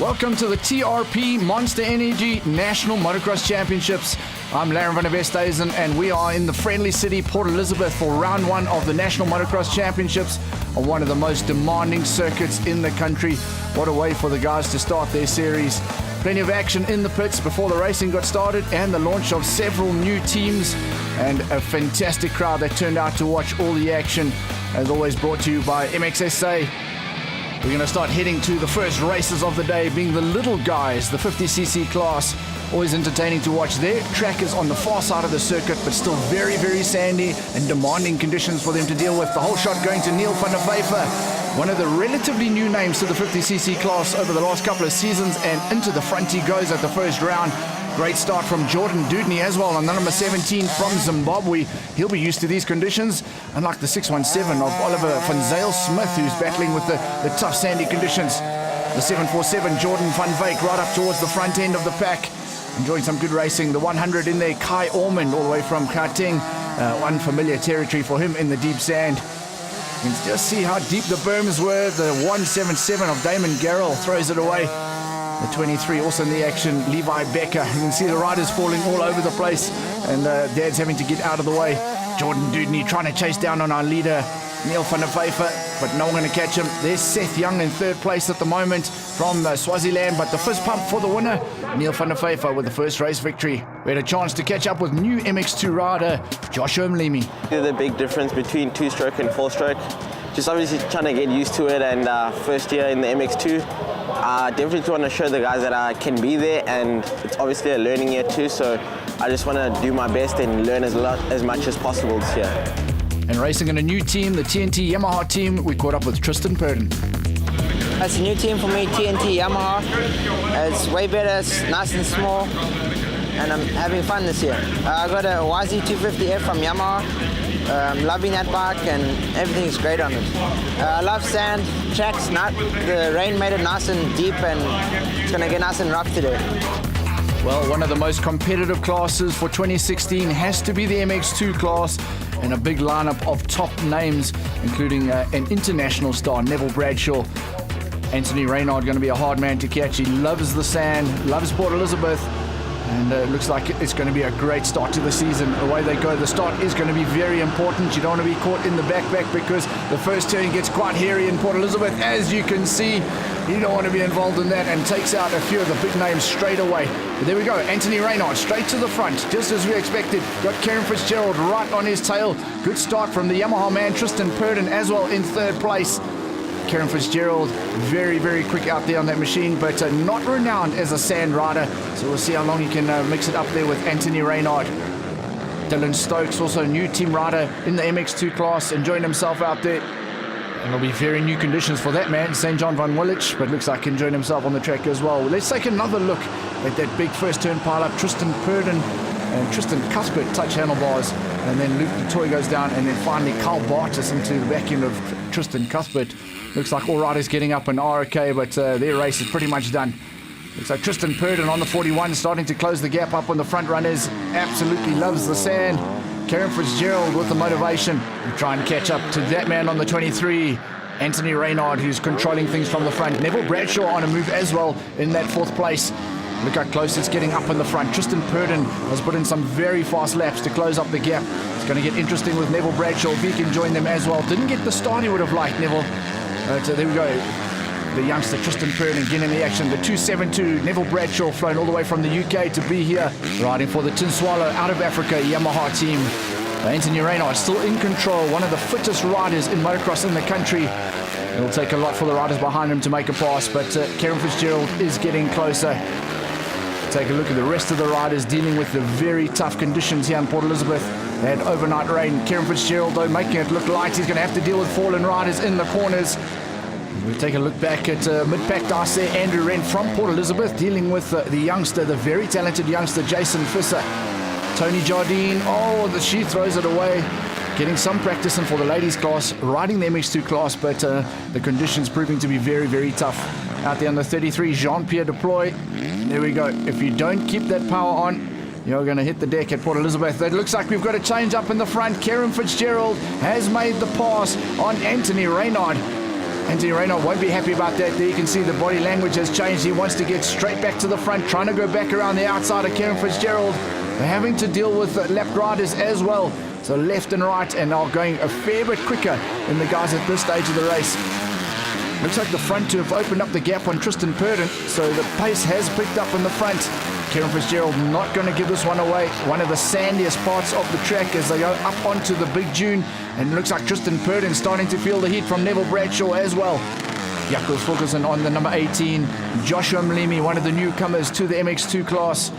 Welcome to the TRP Monster Energy National Motocross Championships. I'm Larry van der Westhuizen and we are in the friendly city Port Elizabeth for round one of the National Motocross Championships on one of the most demanding circuits in the country. What a way for the guys to start their series. Plenty of action in the pits before the racing got started and the launch of several new teams and a fantastic crowd that turned out to watch all the action, as always brought to you by MXSA. We're going to start heading to the first races of the day, being the little guys, the 50cc class. Always entertaining to watch. Their track is on the far side of the circuit, but still very, very sandy and demanding conditions for them to deal with. The whole shot going to Neil van der Vyver, one of the relatively new names to the 50cc class over the last couple of seasons, and into the front he goes at the first round. Great start from Jordan Dudney as well on the number 17 from Zimbabwe. He'll be used to these conditions, unlike the 617 of Oliver van Zyl Smith, who's battling with the tough sandy conditions. The 747 Jordan van Wyk right up towards the front end of the pack, enjoying some good racing. The 100 in there, Kai Ormond, all the way from Gauteng, unfamiliar territory for him in the deep sand. You can just see how deep the berms were. The 177 of Damon Garrell throws it away. The 23 also in the action, Levi Becker. You can see the riders falling all over the place, and Dad's having to get out of the way. Jordan Dudney trying to chase down on our leader, Neil van der Vyver, but no one going to catch him. There's Seth Young in third place at the moment from Swaziland, but the fist pump for the winner, Neil van der Vyver, with the first race victory. We had a chance to catch up with new MX2 rider, Joshua Mlimi. The big difference between two-stroke and four-stroke, just obviously trying to get used to it, and first year in the MX2. Definitely want to show the guys that I can be there, and it's obviously a learning year too, so I just want to do my best and learn as much as possible this year. And racing in a new team, the TNT Yamaha team, we caught up with Tristan Burton. It's a new team for me, TNT Yamaha. It's way better, it's nice and small, and I'm having fun this year. I got a YZ250F from Yamaha. I'm loving that bike and everything is great on it. I love sand, tracks, the rain made it nice and deep, and it's going to get nice and rough today. Well, one of the most competitive classes for 2016 has to be the MX2 class, and a big lineup of top names, including an international star, Neville Bradshaw. Anthony Reynard going to be a hard man to catch. He loves the sand, loves Port Elizabeth, and it looks like it's going to be a great start to the season. Away they go. The start is going to be very important. You don't want to be caught in the back because the first turn gets quite hairy in Port Elizabeth, as you can see. You don't want to be involved in that, and takes out a few of the big names straight away. But there we go. Anthony Reynard straight to the front, just as we expected. Got Kieran Fitzgerald right on his tail. Good start from the Yamaha man, Tristan Burton, as well in third place. Kieran Fitzgerald, very, very quick out there on that machine, but not renowned as a sand rider. So we'll see how long he can mix it up there with Anthony Reynard. Dylan Stokes, also a new team rider in the MX2 class, enjoying himself out there. And there'll be very new conditions for that man, St. John van Willich, but looks like enjoying himself on the track as well. Let's take another look at that big first turn pile-up. Tristan Burton and Tristan Cuthbert touch handlebars, and then Luke Dutoy goes down, and then finally Carl Bartas into the back end of Tristan Cuthbert. Looks like all riders getting up and are okay, but their race is pretty much done. Looks like Tristan Burton on the 41 starting to close the gap up on the front runners. Absolutely loves the sand. Kieran Fitzgerald with the motivation to try and catch up to that man on the 23. Anthony Reynard, who's controlling things from the front. Neville Bradshaw on a move as well in that fourth place. Look how close it's getting up in the front. Tristan Burton has put in some very fast laps to close up the gap. It's going to get interesting with Neville Bradshaw if he can join them as well. Didn't get the start he would have liked, Neville. But there we go. The youngster Tristan Burton getting in the action. The 272, Neville Bradshaw, flown all the way from the UK to be here, riding for the Tin Swallow out of Africa Yamaha team. Anthony Reynard still in control, one of the fittest riders in motocross in the country. It'll take a lot for the riders behind him to make a pass, but Kieran Fitzgerald is getting closer. Take a look at the rest of the riders dealing with the very tough conditions here in Port Elizabeth. They had overnight rain. Kieran Fitzgerald, though, making it look light. He's going to have to deal with fallen riders in the corners. We'll take a look back at mid-pack dice there. Andrew Wren from Port Elizabeth dealing with the youngster, the very talented youngster, Jason Fisser. Tony Jardine, she throws it away. Getting some practice in for the ladies class, riding the MX2 class, but the conditions proving to be very, very tough. Out there on the 33, Jean-Pierre Deploy. There we go. If you don't keep that power on, you're going to hit the deck at Port Elizabeth. It looks like we've got a change up in the front. Kieran Fitzgerald has made the pass on Anthony Reynard. Anthony Reynaud won't be happy about that. There you can see the body language has changed. He wants to get straight back to the front, trying to go back around the outside of Kevin Fitzgerald. They're having to deal with left riders as well. So left and right, and are going a fair bit quicker than the guys at this stage of the race. Looks like the front two have opened up the gap on Tristan Burton, so the pace has picked up in the front. Kevin Fitzgerald not going to give this one away. One of the sandiest parts of the track as they go up onto the big dune, and it looks like Tristan Burton starting to feel the heat from Neville Bradshaw as well. Jako's focusing on the number 18, Joshua Mlimi, one of the newcomers to the MX2 class.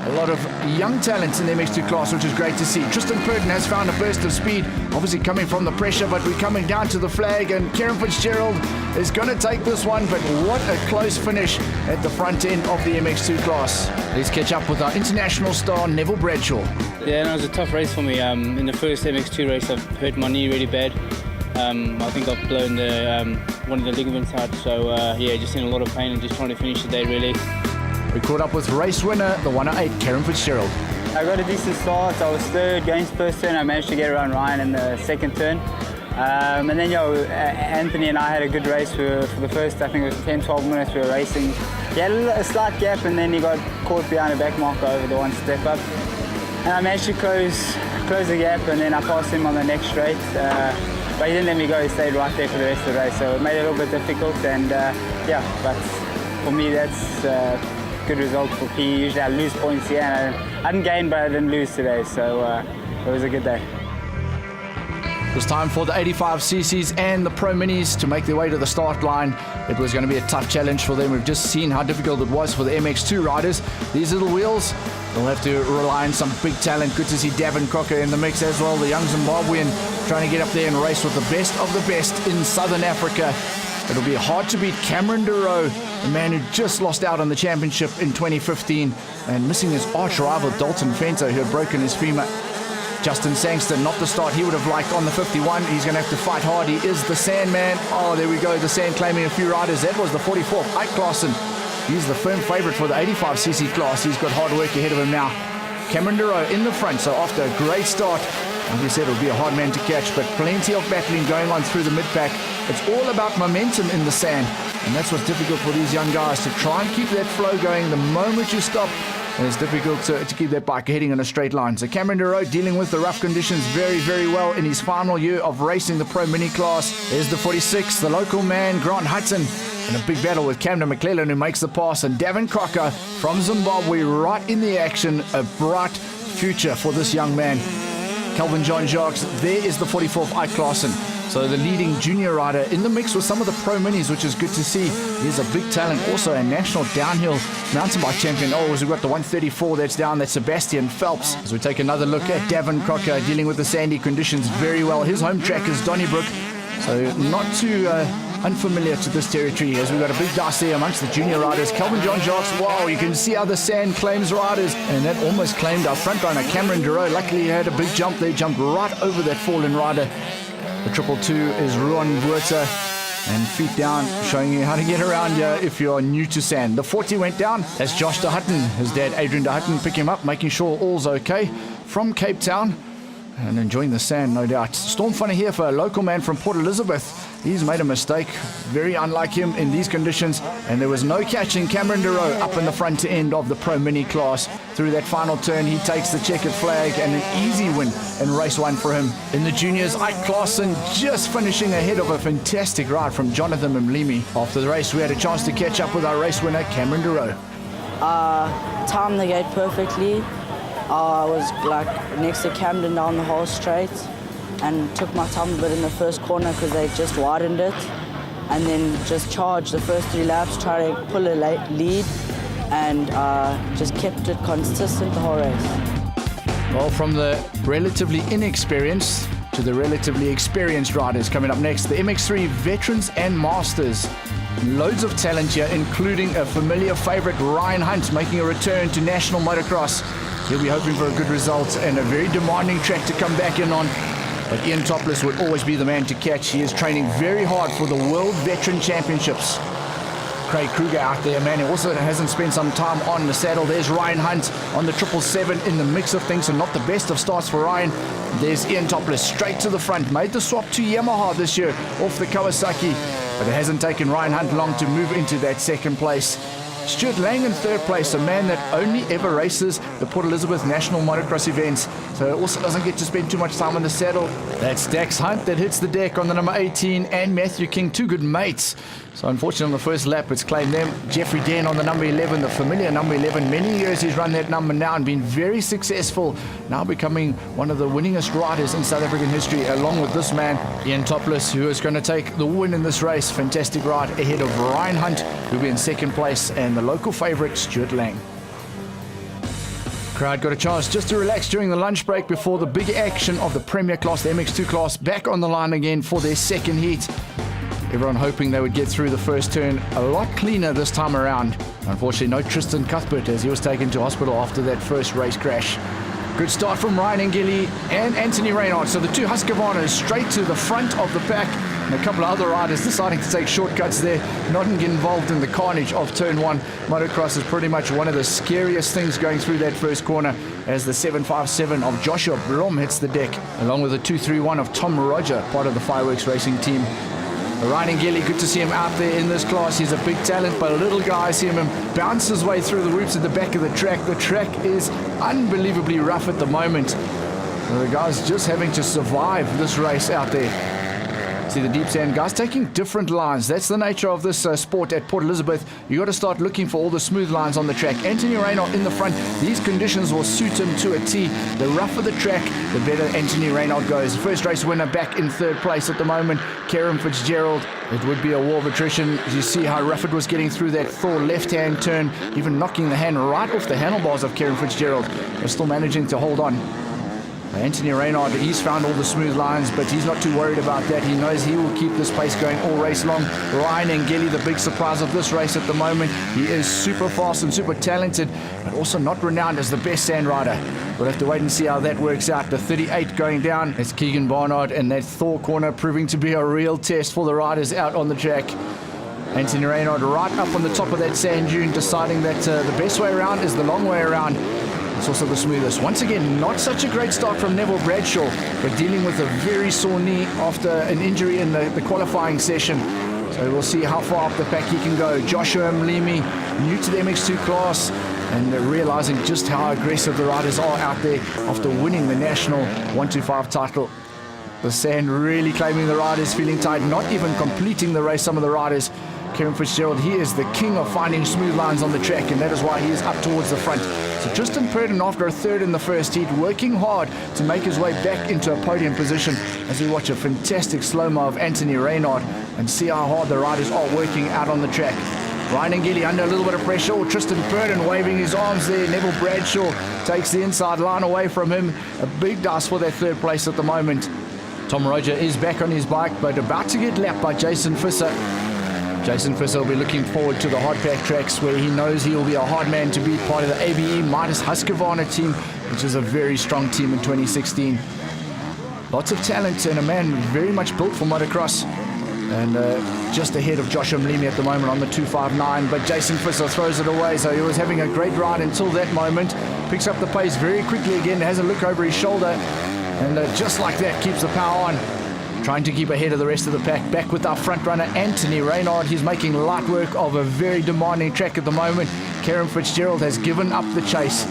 A lot of young talents in the MX2 class, which is great to see. Tristan Burton has found a burst of speed, obviously coming from the pressure, but we're coming down to the flag, and Kevin Fitzgerald is going to take this one, but what a close finish at the front end of the MX2 class. Let's catch up with our international star, Neville Bradshaw. Yeah, no, it was a tough race for me. In the first MX2 race, I've hurt my knee really bad. I think I've blown one of the ligaments out, so yeah, just in a lot of pain and just trying to finish the day really. We caught up with race winner, the 108, Kevin Fitzgerald. I got a decent start. I was third going to first turn. I managed to get around Ryan in the second turn. And then, Anthony and I had a good race for the first, I think it was 10-12 minutes we were racing. He had a slight gap, and then he got caught behind a back marker over the one step up. And I managed to close the gap, and then I passed him on the next straight. But he didn't let me go. He stayed right there for the rest of the race, so it made it a little bit difficult. And yeah, but for me that's good result for PE. Usually I lose points here, and I didn't gain, but I didn't lose today, so it was a good day. It was time for the 85cc's and the Pro Minis to make their way to the start line. It was going to be a tough challenge for them. We've just seen how difficult it was for the MX2 riders. These little wheels, they'll have to rely on some big talent. Good to see Davin Crocker in the mix as well, the young Zimbabwean trying to get up there and race with the best of the best in Southern Africa. It'll be hard to beat Cameron DeRoe, the man who just lost out on the championship in 2015 and missing his arch rival Dalton Fento, who had broken his femur. Justin Sangston, not the start he would have liked on the 51. He's going to have to fight hard. He is the Sandman. Oh, there we go. The Sand claiming a few riders. That was the 44th, Ike Claassen. He's the firm favourite for the 85cc class. He's got hard work ahead of him now. Cameron DeRoe in the front. So after a great start, like we said, it'll be a hard man to catch, but plenty of battling going on through the mid-pack. It's all about momentum in the sand, and that's what's difficult for these young guys, to try and keep that flow going. The moment you stop, and it's difficult to keep that bike heading in a straight line. So Cameron DeRoe dealing with the rough conditions very, very well in his final year of racing the Pro Mini class. There's the 46, the local man, Grant Hudson, in a big battle with Camden McClellan, who makes the pass, and Davin Crocker from Zimbabwe right in the action. A bright future for this young man. Calvin John Jacques, there is the 44th Ike Claassen. So the leading junior rider in the mix with some of the Pro Minis, which is good to see. He's a big talent, also a national downhill mountain bike champion. Oh, we've got the 134 that's down, that's Sebastian Phelps. As we take another look at Davin Crocker dealing with the sandy conditions very well. His home track is Donnybrook, so not too unfamiliar to this territory, as we've got a big dice there amongst the junior riders. Calvin John Jacques, wow, you can see how the sand claims riders, and that almost claimed our front runner Cameron DeRoe. Luckily he had a big jump there, jumped right over that fallen rider. The 222 is Ruan Buerta, and feet down, showing you how to get around here if you're new to sand. The 40 went down. That's Josh de Hutton. His dad Adrian de Hutton pick him up, making sure all's okay from Cape Town, and enjoying the sand, no doubt. Storm funny here for a local man from Port Elizabeth. He's made a mistake, very unlike him in these conditions, and there was no catching Cameron DeRoe up in the front end of the Pro Mini class. Through that final turn, he takes the checkered flag, and an easy win in race one for him. In the juniors, Ike Claassen just finishing ahead of a fantastic ride from Jonathan Mlimi. After the race, we had a chance to catch up with our race winner, Cameron DeRoe. Timed the gate perfectly. I was like next to Camden down the whole straight, and took my time a bit in the first corner because they just widened it, and then just charged the first 3 laps, try to pull a lead, and just kept it consistent the whole race. Well, from the relatively inexperienced to the relatively experienced riders coming up next, the MX3 veterans and masters. Loads of talent here, including a familiar favourite, Ryan Hunt, making a return to national motocross. He'll be hoping for a good result and a very demanding track to come back in on. But Ian Topless would always be the man to catch. He is training very hard for the World Veteran Championships. Craig Kruger out there, man. He also hasn't spent some time on the saddle. There's Ryan Hunt on the 777 in the mix of things, and not the best of starts for Ryan. There's Ian Topless straight to the front. Made the swap to Yamaha this year off the Kawasaki. but it hasn't taken Ryan Hunt long to move into that second place. Stuart Lang in third place, a man that only ever races the Port Elizabeth National Motocross events, so also doesn't get to spend too much time on the saddle. That's Dax Hunt that hits the deck on the number 18, and Matthew King, two good mates. So unfortunately on the first lap it's claimed them. Jeffrey Den on the number 11, the familiar number 11. Many years he's run that number now and been very successful, now becoming one of the winningest riders in South African history, along with this man, Ian Topless, who is going to take the win in this race. Fantastic ride ahead of Ryan Hunt, who'll be in second place, and the local favourite, Stuart Lang. Crowd got a chance just to relax during the lunch break before the big action of the Premier Class, the MX2 class, back on the line again for their second heat. Everyone hoping they would get through the first turn a lot cleaner this time around. Unfortunately, no Tristan Cuthbert, as he was taken to hospital after that first race crash. Good start from Ryan Ngeli and Anthony Reynard. So the two Husqvarnas straight to the front of the pack, and a couple of other riders deciding to take shortcuts there, not to get involved in the carnage of turn one. Motocross is pretty much one of the scariest things going through that first corner, as the 757 of Joshua Blom hits the deck, along with the 231 of Tom Roger, part of the Fireworks Racing team. Ryan Ngeli, good to see him out there in this class. He's a big talent, but a little guy. I see him bounce his way through the whoops at the back of the track. The track is unbelievably rough at the moment. The guy's just having to survive this race out there. See the deep sand guys taking different lines. That's the nature of this sport at Port Elizabeth. You got to start looking for all the smooth lines on the track. Anthony Reynard in the front. These conditions will suit him to a T. The rougher the track, the better Anthony Reynard goes. First race winner back in third place at the moment, Kieran Fitzgerald. It would be a war of attrition. You see how rough it was getting through that Thor left-hand turn, even knocking the hand right off the handlebars of Kieran Fitzgerald. They're still managing to hold on. Anthony Reynard, he's found all the smooth lines, but he's not too worried about that. He knows he will keep this pace going all race long. Ryan Ngeli, the big surprise of this race at the moment. He is super fast and super talented, but also not renowned as the best sand rider. We'll have to wait and see how that works out. The 38 going down. It's Keegan Barnard, and that Thor corner proving to be a real test for the riders out on the track. Anthony Reynard right up on the top of that sand dune, deciding that the best way around is the long way around. It's also the smoothest. Once again, not such a great start from Neville Bradshaw, but dealing with a very sore knee after an injury in the qualifying session. So we'll see how far up the pack he can go. Joshua Mlimi, new to the MX2 class, and realizing just how aggressive the riders are out there after winning the national 125 title. The sand really claiming the riders, feeling tight, not even completing the race, some of the riders. Kieran Fitzgerald, he is the king of finding smooth lines on the track, and that is why he is up towards the front. So Tristan Burton, after a third in the first heat, working hard to make his way back into a podium position, as we watch a fantastic slow-mo of Anthony Reynard and see how hard the riders are working out on the track. Ryan Ngeli under a little bit of pressure. Tristan Burton waving his arms there. Neville Bradshaw takes the inside line away from him. A big dust for that third place at the moment. Tom Roger is back on his bike, but about to get lapped by Jason Visser. Jason Visser will be looking forward to the hard pack tracks, where he knows he will be a hard man to beat, part of the ABE Midas Husqvarna team, which is a very strong team in 2016. Lots of talent and a man very much built for motocross. And just ahead of Joshua Mlimi at the moment on the 259, but Jason Visser throws it away. So he was having a great ride until that moment. Picks up the pace very quickly again, has a look over his shoulder, and just like that keeps the power on. Trying to keep ahead of the rest of the pack. Back with our front runner, Anthony Reynard. He's making light work of a very demanding track at the moment. Kieran Fitzgerald has given up the chase.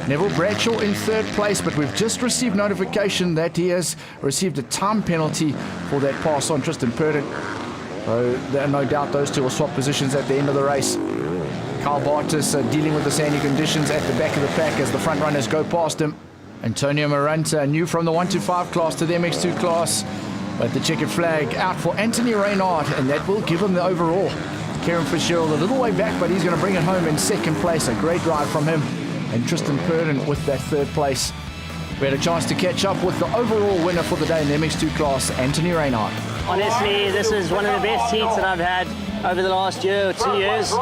Neville Bradshaw in third place, but we've just received notification that he has received a time penalty for that pass on Tristan Burton. So there are no doubt those two will swap positions at the end of the race. Carl Bartis dealing with the sandy conditions at the back of the pack as the front runners go past him. Antonio Maranta, new from the 125 class to the MX2 class. But the checkered flag out for Anthony Reynard, and that will give him the overall. Kieran Fitzgerald a little way back, but he's going to bring it home in second place. A great ride from him. And Tristan Burton with that third place. We had a chance to catch up with the overall winner for the day in the MX2 class, Anthony Reynard. Honestly, this is one of the best heats that I've had over the last year or 2 years.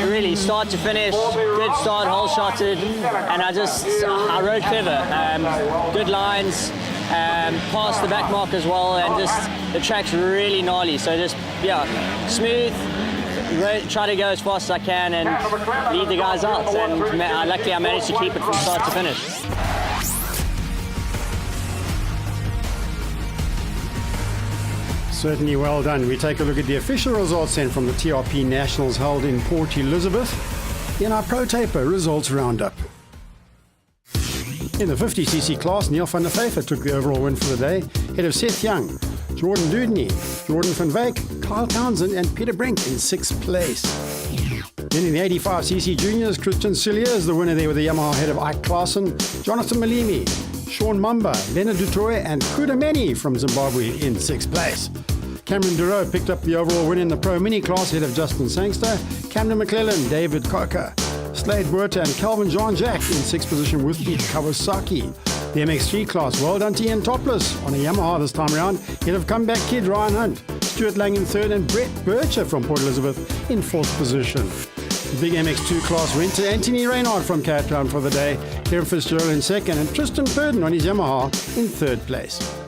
Really, start to finish, good start, hole shotted, and I rode clever. Good lines, past the back mark as well, and just the track's really gnarly. So just, smooth, try to go as fast as I can and lead the guys out. And luckily I managed to keep it from start to finish. Certainly well done. We take a look at the official results then from the TRP Nationals held in Port Elizabeth in our Pro Taper Results Roundup. In the 50cc class, Neil van der Vyver took the overall win for the day, ahead of Seth Young, Jordan Dudney, Jordan van Wyk, Kyle Townsend and Peter Brink in 6th place. Then in the 85cc juniors, Christian Cillier is the winner there with the Yamaha ahead of Ike Klaassen, Jonathan Malimi, Sean Mamba, Leonard Dutoy and Kudameni from Zimbabwe in 6th place. Cameron Duro picked up the overall win in the Pro Mini class ahead of Justin Sangster, Camden McClellan, David Coker, Slade Buerta and Calvin Jean-Jacques in 6th position with the Kawasaki. The MX3 class, well done to Ian Topless on a Yamaha this time around, ahead of comeback kid Ryan Hunt, Stuart Lang in 3rd and Brett Bircher from Port Elizabeth in 4th position. The big MX2 class went to Anthony Reynard from Cape Town for the day, Kieran Fitzgerald in 2nd and Tristan Burton on his Yamaha in 3rd place.